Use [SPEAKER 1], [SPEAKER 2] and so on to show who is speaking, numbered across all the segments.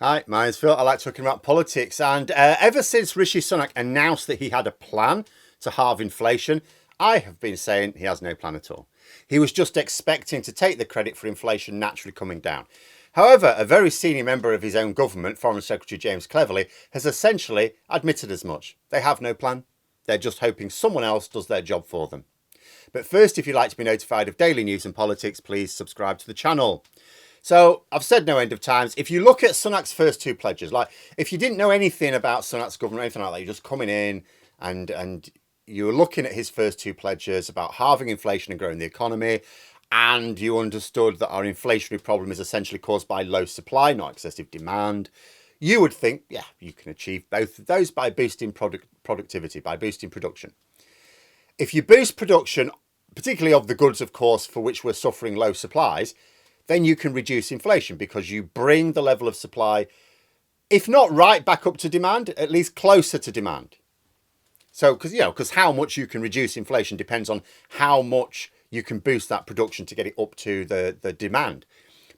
[SPEAKER 1] Hi, my name's Phil. I like talking about politics. And ever since Rishi Sunak announced that he had a plan to halve inflation, I have been saying he has no plan at all. He was just expecting to take the credit for inflation naturally coming down. However, a very senior member of his own government, Foreign Secretary James Cleverly, has essentially admitted as much. They have no plan. They're just hoping someone else does their job for them. But first, if you'd like to be notified of daily news and politics, please subscribe to the channel. So I've said no end of times. If you look at Sunak's first two pledges, like if you didn't know anything about Sunak's government or anything like that, you're just coming in and you were looking at his first two pledges about halving inflation and growing the economy, and you understood that our inflationary problem is essentially caused by low supply, not excessive demand, you would think, yeah, you can achieve both of those by boosting productivity, by boosting production. If you boost production, particularly of the goods, of course, for which we're suffering low supplies, then you can reduce inflation because you bring the level of supply, if not right back up to demand, at least closer to demand. So, because how much you can reduce inflation depends on how much you can boost that production to get it up to the demand.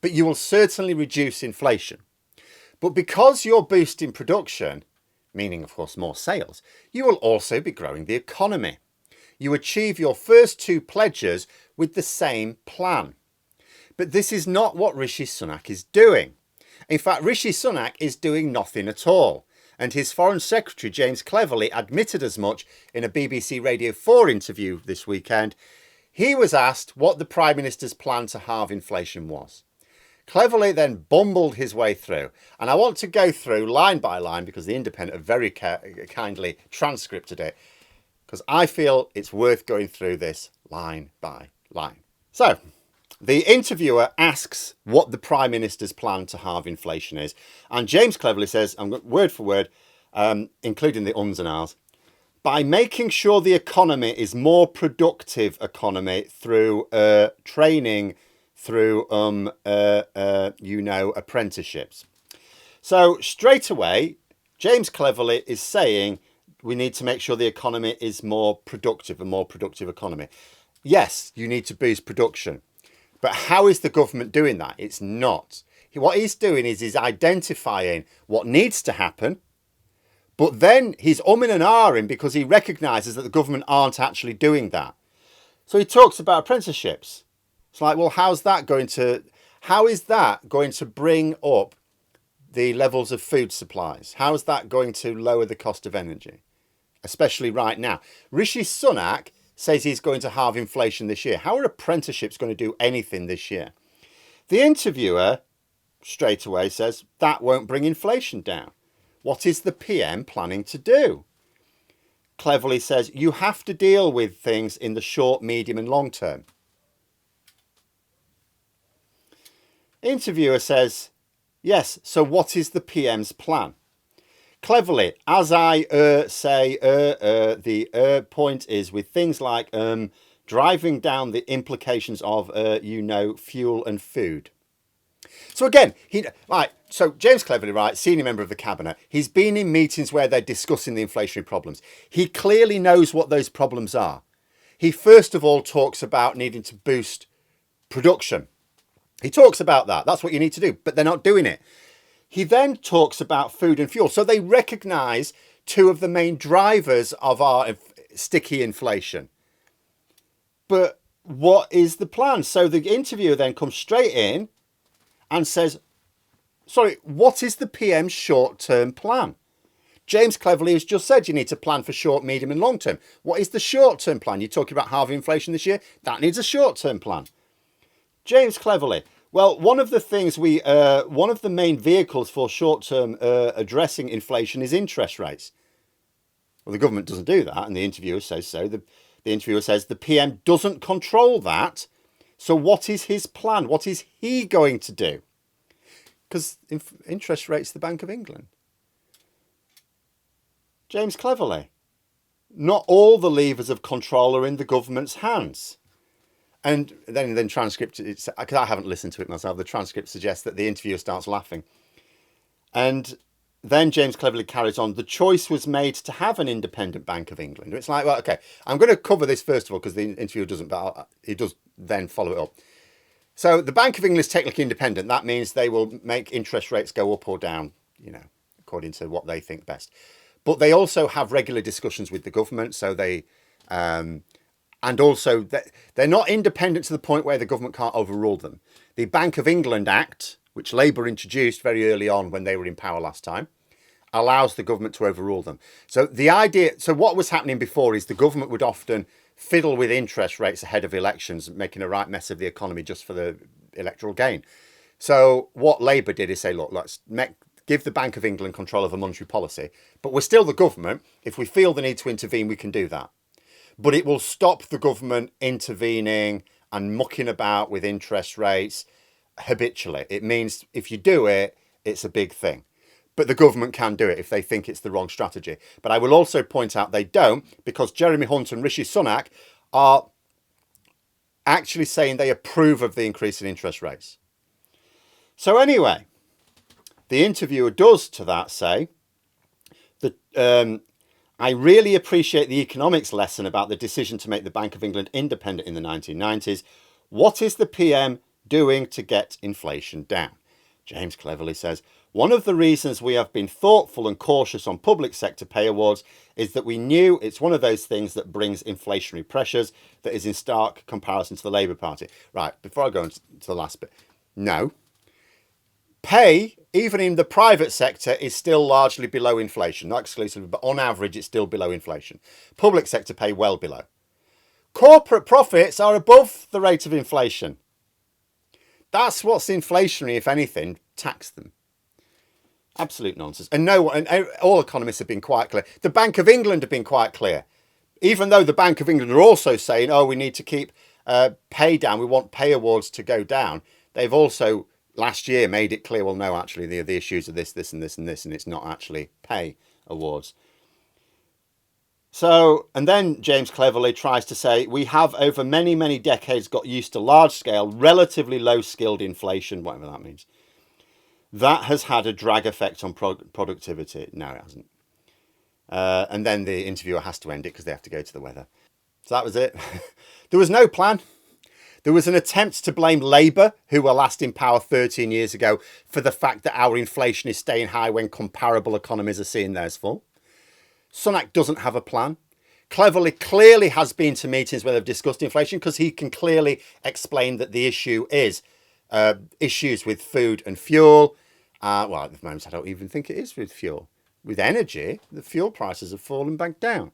[SPEAKER 1] But you will certainly reduce inflation. But because you're boosting production, meaning, of course, more sales, you will also be growing the economy. You achieve your first two pledges with the same plan. But this is not what Rishi Sunak is doing. In fact, Rishi Sunak is doing nothing at all. And his Foreign Secretary, James Cleverly, admitted as much in a BBC Radio 4 interview this weekend. He was asked what the Prime Minister's plan to halve inflation was. Cleverly then bumbled his way through. And I want to go through line by line because the Independent have very kindly transcripted it, because I feel it's worth going through this line by line. So, the interviewer asks what the Prime Minister's plan to halve inflation is. And James Cleverly says, I'm going word for word, including the ums and ahs, by making sure the economy is more productive economy through training, through, apprenticeships. So straight away, James Cleverly is saying we need to make sure the economy is more productive, a more productive economy. Yes, you need to boost production. But how is the government doing that? It's not. What he's doing is he's identifying what needs to happen, but then he's umming and ahhing because he recognises that the government aren't actually doing that. So he talks about apprenticeships. It's like, well, how is that going to bring up the levels of food supplies? How is that going to lower the cost of energy? Especially right now. Rishi Sunak says he's going to halve inflation this year. How are apprenticeships going to do anything this year? The interviewer straight away says that won't bring inflation down. What is the PM planning to do? Cleverly says you have to deal with things in the short, medium and long term. Interviewer says, yes, so what is the PM's plan? Cleverly, as I say, the point is with things like driving down the implications of, fuel and food. So again, James Cleverly, right, senior member of the cabinet, he's been in meetings where they're discussing the inflationary problems. He clearly knows what those problems are. He first of all talks about needing to boost production. He talks about that. That's what you need to do, but they're not doing it. He then talks about food and fuel. So they recognise two of the main drivers of our sticky inflation. But what is the plan? So the interviewer then comes straight in and says, sorry, what is the PM's short-term plan? James Cleverly has just said you need to plan for short, medium and long term. What is the short-term plan? You're talking about halving inflation this year? That needs a short-term plan. James Cleverly. Well, one of the main vehicles for short-term addressing inflation is interest rates. Well, the government doesn't do that, and the interviewer says so. The interviewer says the PM doesn't control that. So what is his plan? What is he going to do? Because interest rates, the Bank of England. James Cleverly. Not all the levers of control are in the government's hands. And then transcript, because I haven't listened to it myself, the transcript suggests that the interviewer starts laughing. And then James Cleverly carries on, the choice was made to have an independent Bank of England. It's like, well, okay, I'm going to cover this first of all, because the interviewer doesn't, but he does then follow it up. So the Bank of England is technically independent. That means they will make interest rates go up or down, according to what they think best. But they also have regular discussions with the government. So and also they're not independent to the point where the government can't overrule them. The Bank of England Act, which Labour introduced very early on when they were in power last time, allows the government to overrule them. So what was happening before is the government would often fiddle with interest rates ahead of elections, making a right mess of the economy just for the electoral gain. So what Labour did is say, look, let's give the Bank of England control over monetary policy, but we're still the government. If we feel the need to intervene, we can do that. But it will stop the government intervening and mucking about with interest rates habitually. It means if you do it, it's a big thing. But the government can do it if they think it's the wrong strategy. But I will also point out they don't, because Jeremy Hunt and Rishi Sunak are actually saying they approve of the increase in interest rates. So anyway, the interviewer does to that say that I really appreciate the economics lesson about the decision to make the Bank of England independent in the 1990s. What is the PM doing to get inflation down? James cleverly says, one of the reasons we have been thoughtful and cautious on public sector pay awards is that we knew it's one of those things that brings inflationary pressures that is in stark comparison to the Labour Party. Right, before I go into the last bit. No. Pay, even in the private sector, is still largely below inflation. Not exclusively, but on average, it's still below inflation. Public sector pay well below. Corporate profits are above the rate of inflation. That's what's inflationary, if anything, tax them. Absolute nonsense. And all economists have been quite clear. The Bank of England have been quite clear. Even though the Bank of England are also saying, we need to keep pay down. We want pay awards to go down. They've also last year made it clear, well, no, actually, the issues are this, and this, and this, and it's not actually pay awards. So, and then James cleverly tries to say, we have over many, many decades got used to large-scale, relatively low-skilled inflation, whatever that means. That has had a drag effect on productivity. No, it hasn't. And then the interviewer has to end it because they have to go to the weather. So that was it. There was no plan. There was an attempt to blame Labour, who were last in power 13 years ago, for the fact that our inflation is staying high when comparable economies are seeing theirs fall. Sunak doesn't have a plan. Clearly has been to meetings where they've discussed inflation because he can clearly explain that the issue is issues with food and fuel. Well, at the moment, I don't even think it is with fuel. With energy, the fuel prices have fallen back down.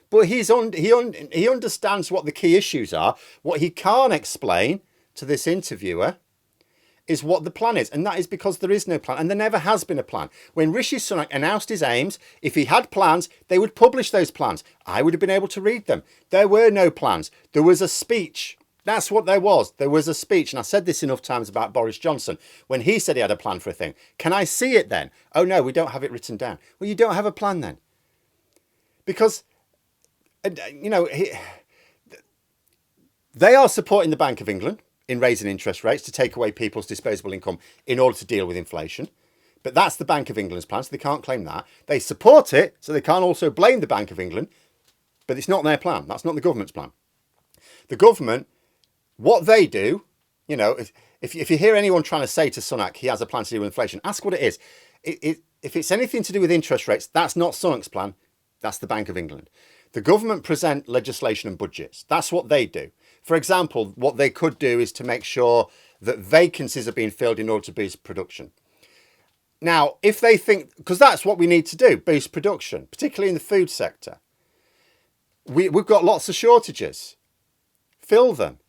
[SPEAKER 1] But he understands what the key issues are. What he can't explain to this interviewer is what the plan is. And that is because there is no plan. And there never has been a plan. When Rishi Sunak announced his aims, if he had plans, they would publish those plans. I would have been able to read them. There were no plans. There was a speech. That's what there was. There was a speech. And I said this enough times about Boris Johnson. When he said he had a plan for a thing. Can I see it then? Oh, no, we don't have it written down. Well, you don't have a plan then. Because, they are supporting the Bank of England in raising interest rates to take away people's disposable income in order to deal with inflation. But that's the Bank of England's plan, so they can't claim that. They support it, so they can't also blame the Bank of England. But it's not their plan. That's not the government's plan. The government, what they do, if you hear anyone trying to say to Sunak he has a plan to deal with inflation, ask what it is. If it's anything to do with interest rates, that's not Sunak's plan. That's the Bank of England. The government present legislation and budgets. That's what they do. For example, what they could do is to make sure that vacancies are being filled in order to boost production. Now, if they think, because that's what we need to do, boost production, particularly in the food sector. We've got lots of shortages. Fill them.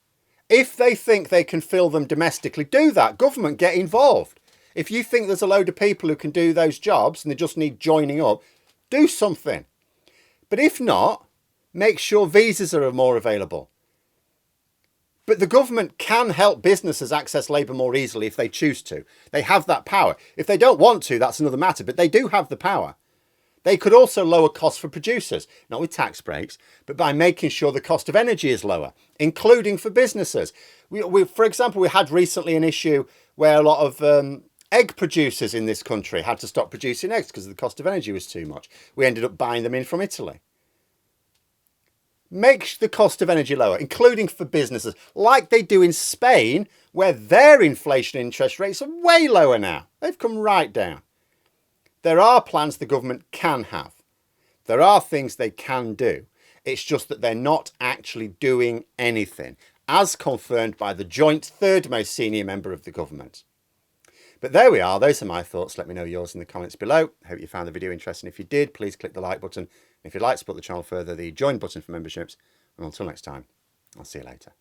[SPEAKER 1] If they think they can fill them domestically, do that. Government, get involved. If you think there's a load of people who can do those jobs and they just need joining up, do something. But if not, make sure visas are more available. But the government can help businesses access labour more easily if they choose to. They have that power. If they don't want to, that's another matter, but they do have the power. They could also lower costs for producers, not with tax breaks, but by making sure the cost of energy is lower, including for businesses. For example, we had recently an issue where a lot of egg producers in this country had to stop producing eggs because the cost of energy was too much. We ended up buying them in from Italy. Make the cost of energy lower, including for businesses, like they do in Spain, where their inflation interest rates are way lower now. They've come right down. There are plans the government can have. There are things they can do. It's just that they're not actually doing anything, as confirmed by the joint third most senior member of the government. But there we are. Those are my thoughts. Let me know yours in the comments below. Hope you found the video interesting. If you did, please click the like button. If you'd like to support the channel further, the join button for memberships. And until next time, I'll see you later.